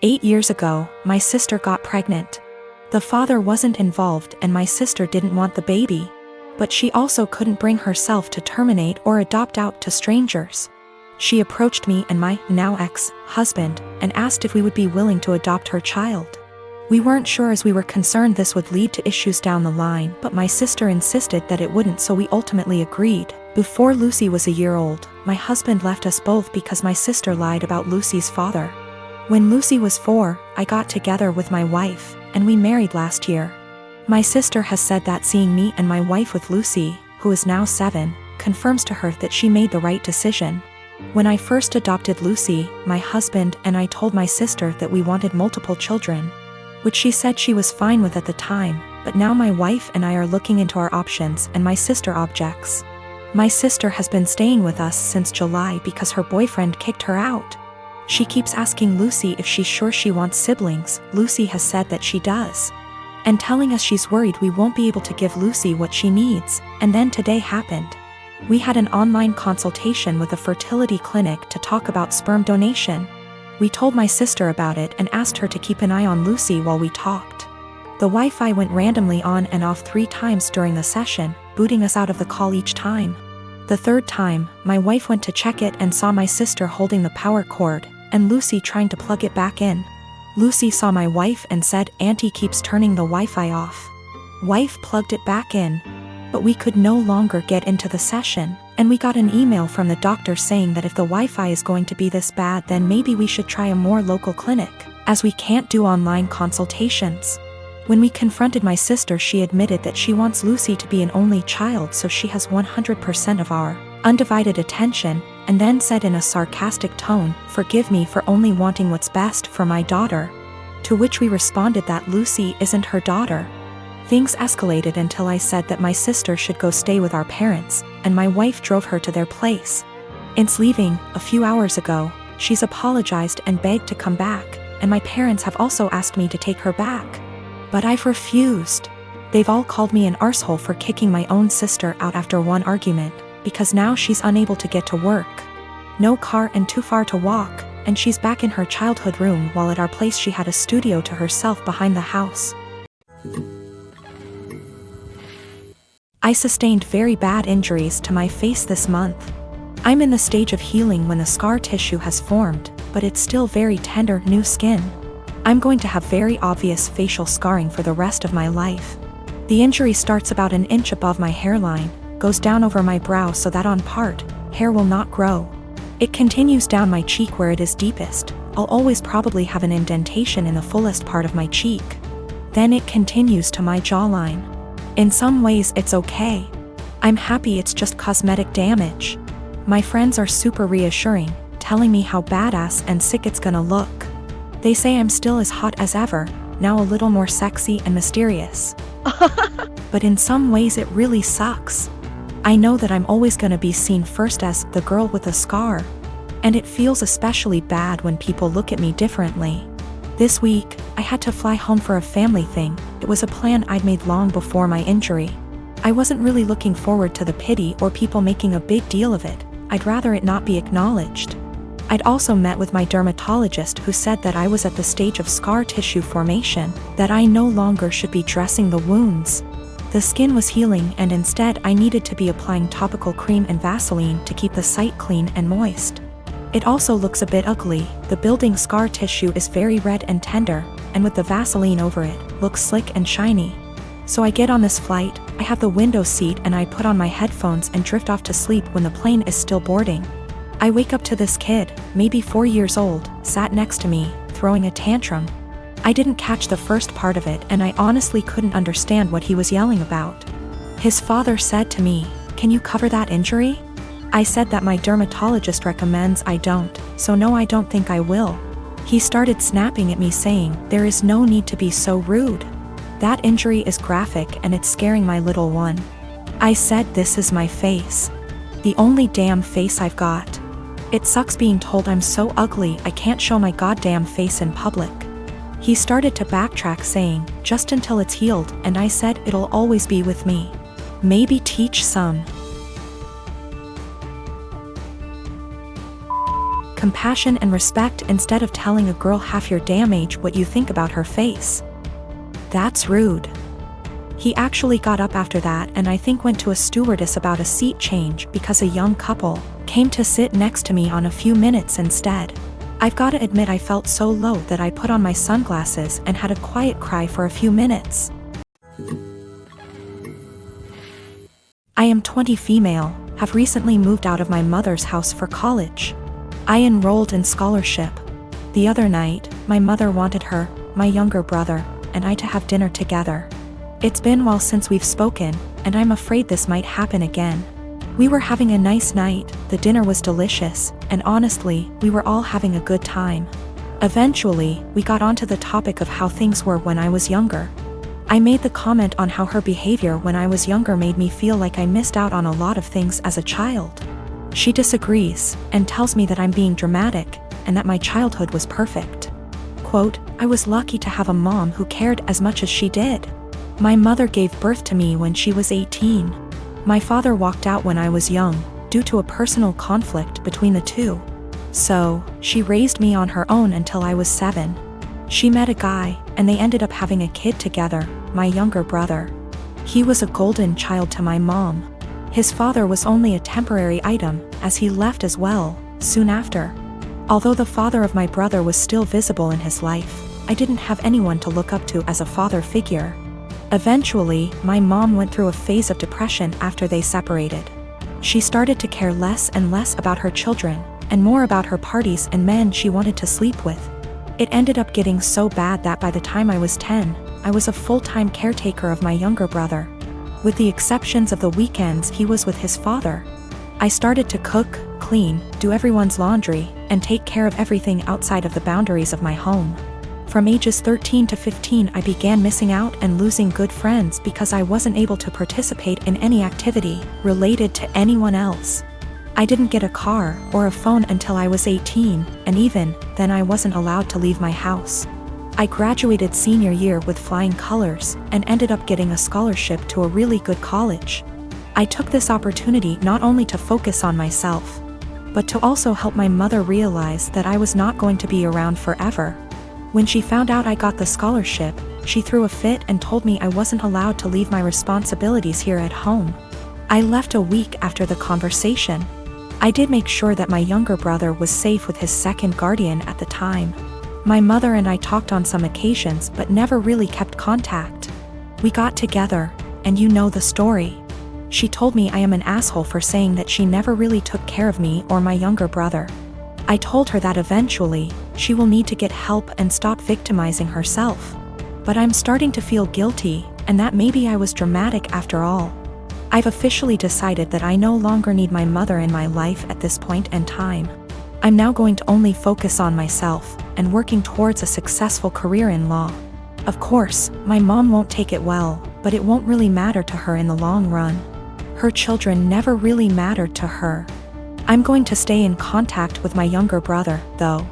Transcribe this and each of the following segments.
8 years ago, my sister got pregnant. The father wasn't involved and my sister didn't want the baby. But she also couldn't bring herself to terminate or adopt out to strangers. She approached me and my now ex-husband and asked if we would be willing to adopt her child. We weren't sure as we were concerned this would lead to issues down the line, but my sister insisted that it wouldn't, so we ultimately agreed. Before Lucy was a year old, my husband left us both because my sister lied about Lucy's father. When Lucy was 4, I got together with my wife, and we married last year. My sister has said that seeing me and my wife with Lucy, who is now 7, confirms to her that she made the right decision. When I first adopted Lucy, my husband and I told my sister that we wanted multiple children, which she said she was fine with at the time, but now my wife and I are looking into our options and my sister objects. My sister has been staying with us since July because her boyfriend kicked her out. She keeps asking Lucy if she's sure she wants siblings. Lucy has said that she does, and telling us she's worried we won't be able to give Lucy what she needs. And then today happened. We had an online consultation with a fertility clinic to talk about sperm donation. We told my sister about it and asked her to keep an eye on Lucy while we talked. The Wi-Fi went randomly on and off 3 times during the session, booting us out of the call each time. The 3rd time, my wife went to check it and saw my sister holding the power cord, and Lucy trying to plug it back in. Lucy saw my wife and said, "Auntie keeps turning the Wi-Fi off." Wife plugged it back in. But we could no longer get into the session, and we got an email from the doctor saying that if the Wi-Fi is going to be this bad, then maybe we should try a more local clinic, as we can't do online consultations. When we confronted my sister, she admitted that she wants Lucy to be an only child so she has 100% of our undivided attention, and then said in a sarcastic tone, "Forgive me for only wanting what's best for my daughter." To which we responded that Lucy isn't her daughter. Things escalated until I said that my sister should go stay with our parents, and my wife drove her to their place. Since leaving, a few hours ago, she's apologized and begged to come back, and my parents have also asked me to take her back. But I've refused. They've all called me an arsehole for kicking my own sister out after one argument, because now she's unable to get to work. No car and too far to walk, and she's back in her childhood room while at our place she had a studio to herself behind the house. I sustained very bad injuries to my face this month. I'm in the stage of healing when the scar tissue has formed, but it's still very tender new skin. I'm going to have very obvious facial scarring for the rest of my life. The injury starts about an inch above my hairline, goes down over my brow so that on part, hair will not grow. It continues down my cheek where it is deepest. I'll always probably have an indentation in the fullest part of my cheek. Then it continues to my jawline. In some ways it's okay. I'm happy it's just cosmetic damage. My friends are super reassuring, telling me how badass and sick it's gonna look. They say I'm still as hot as ever, now a little more sexy and mysterious. But in some ways it really sucks. I know that I'm always gonna be seen first as the girl with a scar. And it feels especially bad when people look at me differently. This week, I had to fly home for a family thing. It was a plan I'd made long before my injury. I wasn't really looking forward to the pity or people making a big deal of it. I'd rather it not be acknowledged. I'd also met with my dermatologist who said that I was at the stage of scar tissue formation, that I no longer should be dressing the wounds. The skin was healing and instead I needed to be applying topical cream and Vaseline to keep the site clean and moist. It also looks a bit ugly. The building scar tissue is very red and tender, and with the Vaseline over it, looks slick and shiny. So I get on this flight, I have the window seat and I put on my headphones and drift off to sleep when the plane is still boarding. I wake up to this kid, maybe 4 years old, sat next to me, throwing a tantrum. I didn't catch the first part of it and I honestly couldn't understand what he was yelling about. His father said to me, "Can you cover that injury?" I said that my dermatologist recommends I don't, so no, I don't think I will. He started snapping at me saying, "There is no need to be so rude. That injury is graphic and it's scaring my little one." I said, "This is my face. The only damn face I've got. It sucks being told I'm so ugly I can't show my goddamn face in public." He started to backtrack saying, "Just until it's healed," and I said, "It'll always be with me. Maybe teach some." Compassion and respect instead of telling a girl half your damn age what you think about her face. That's rude. He actually got up after that and I think went to a stewardess about a seat change because a young couple came to sit next to me on a few minutes instead. I've gotta admit I felt so low that I put on my sunglasses and had a quiet cry for a few minutes. I am 20 female, have recently moved out of my mother's house for college. I enrolled in scholarship. The other night, my mother wanted her, my younger brother, and I to have dinner together. It's been a while since we've spoken, and I'm afraid this might happen again. We were having a nice night, the dinner was delicious, and honestly, we were all having a good time. Eventually, we got onto the topic of how things were when I was younger. I made the comment on how her behavior when I was younger made me feel like I missed out on a lot of things as a child. She disagrees, and tells me that I'm being dramatic, and that my childhood was perfect. Quote, I was lucky to have a mom who cared as much as she did. My mother gave birth to me when she was 18. My father walked out when I was young, due to a personal conflict between the two. So, she raised me on her own until I was 7. She met a guy, and they ended up having a kid together, my younger brother. He was a golden child to my mom. His father was only a temporary item, as he left as well, soon after. Although the father of my brother was still visible in his life, I didn't have anyone to look up to as a father figure. Eventually, my mom went through a phase of depression after they separated. She started to care less and less about her children, and more about her parties and men she wanted to sleep with. It ended up getting so bad that by the time I was 10, I was a full-time caretaker of my younger brother. With the exceptions of the weekends he was with his father. I started to cook, clean, do everyone's laundry, and take care of everything outside of the boundaries of my home. From ages 13 to 15 I began missing out and losing good friends because I wasn't able to participate in any activity related to anyone else. I didn't get a car or a phone until I was 18, and even then I wasn't allowed to leave my house. I graduated senior year with flying colors and ended up getting a scholarship to a really good college. I took this opportunity not only to focus on myself, but to also help my mother realize that I was not going to be around forever. When she found out I got the scholarship, she threw a fit and told me I wasn't allowed to leave my responsibilities here at home. I left a week after the conversation. I did make sure that my younger brother was safe with his second guardian at the time. My mother and I talked on some occasions but never really kept contact. We got together, and you know the story. She told me I am an asshole for saying that she never really took care of me or my younger brother. I told her that eventually, she will need to get help and stop victimizing herself. But I'm starting to feel guilty, and that maybe I was dramatic after all. I've officially decided that I no longer need my mother in my life at this point in time. I'm now going to only focus on myself, and working towards a successful career in law. Of course, my mom won't take it well, but it won't really matter to her in the long run. Her children never really mattered to her. I'm going to stay in contact with my younger brother, though.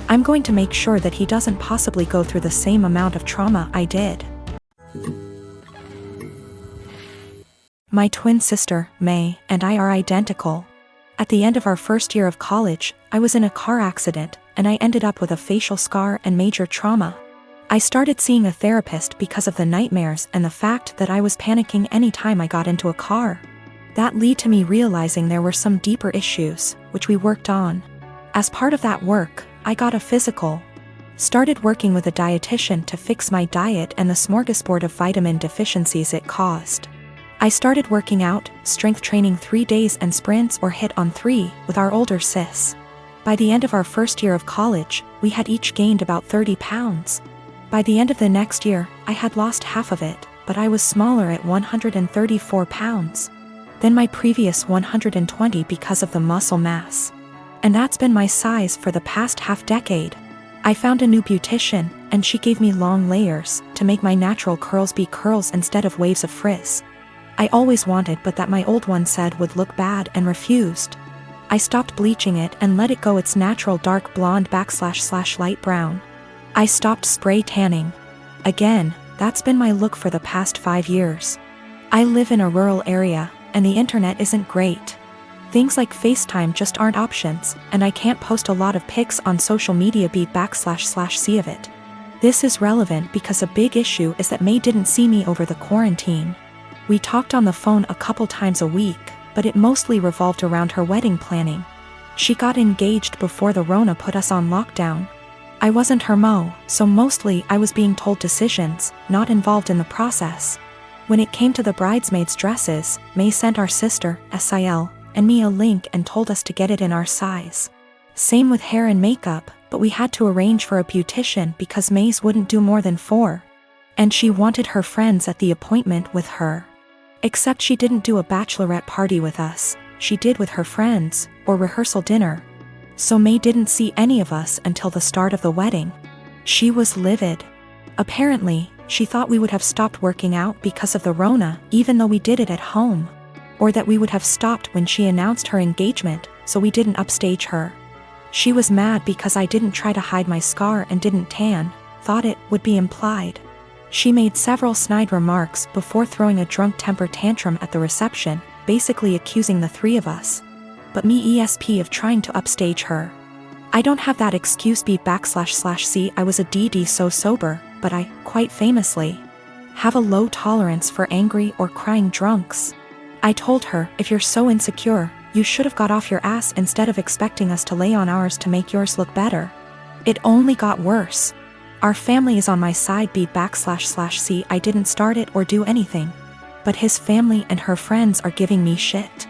I'm going to make sure that he doesn't possibly go through the same amount of trauma I did. My twin sister, May, and I are identical. At the end of our first year of college, I was in a car accident, and I ended up with a facial scar and major trauma. I started seeing a therapist because of the nightmares and the fact that I was panicking anytime I got into a car. That led to me realizing there were some deeper issues, which we worked on. As part of that work, I got a physical. Started working with a dietitian to fix my diet and the smorgasbord of vitamin deficiencies it caused. I started working out, strength training 3 days and sprints or hit on 3 with our older sis. By the end of our first year of college, we had each gained about 30 pounds. By the end of the next year, I had lost half of it, but I was smaller at 134 pounds. Than my previous 120 because of the muscle mass. And that's been my size for the past half-decade. I found a new beautician, and she gave me long layers to make my natural curls be curls instead of waves of frizz. I always wanted but that my old one said would look bad and refused. I stopped bleaching it and let it go its natural dark blonde / light brown. I stopped spray tanning. Again, that's been my look for the past 5 years. I live in a rural area, and the internet isn't great. Things like FaceTime just aren't options, and I can't post a lot of pics on social media //see of it. This is relevant because a big issue is that May didn't see me over the quarantine. We talked on the phone a couple times a week, but it mostly revolved around her wedding planning. She got engaged before the Rona put us on lockdown. I wasn't her mo, so mostly I was being told decisions, not involved in the process. When it came to the bridesmaids' dresses, May sent our sister, SIL, and me a link and told us to get it in our size. Same with hair and makeup, but we had to arrange for a beautician because May's wouldn't do more than 4. And she wanted her friends at the appointment with her. Except she didn't do a bachelorette party with us, she did with her friends, or rehearsal dinner. So May didn't see any of us until the start of the wedding. She was livid. Apparently, she thought we would have stopped working out because of the Rona, even though we did it at home. Or that we would have stopped when she announced her engagement, so we didn't upstage her. She was mad because I didn't try to hide my scar and didn't tan, thought it would be implied. She made several snide remarks before throwing a drunk temper tantrum at the reception, basically accusing the 3 of us. But me ESP of trying to upstage her. I don't have that excuse //see I was a DD so sober, but I, quite famously, have a low tolerance for angry or crying drunks. I told her, if you're so insecure, you should have got off your ass instead of expecting us to lay on ours to make yours look better. It only got worse. Our family is on my side //see I didn't start it or do anything. But his family and her friends are giving me shit.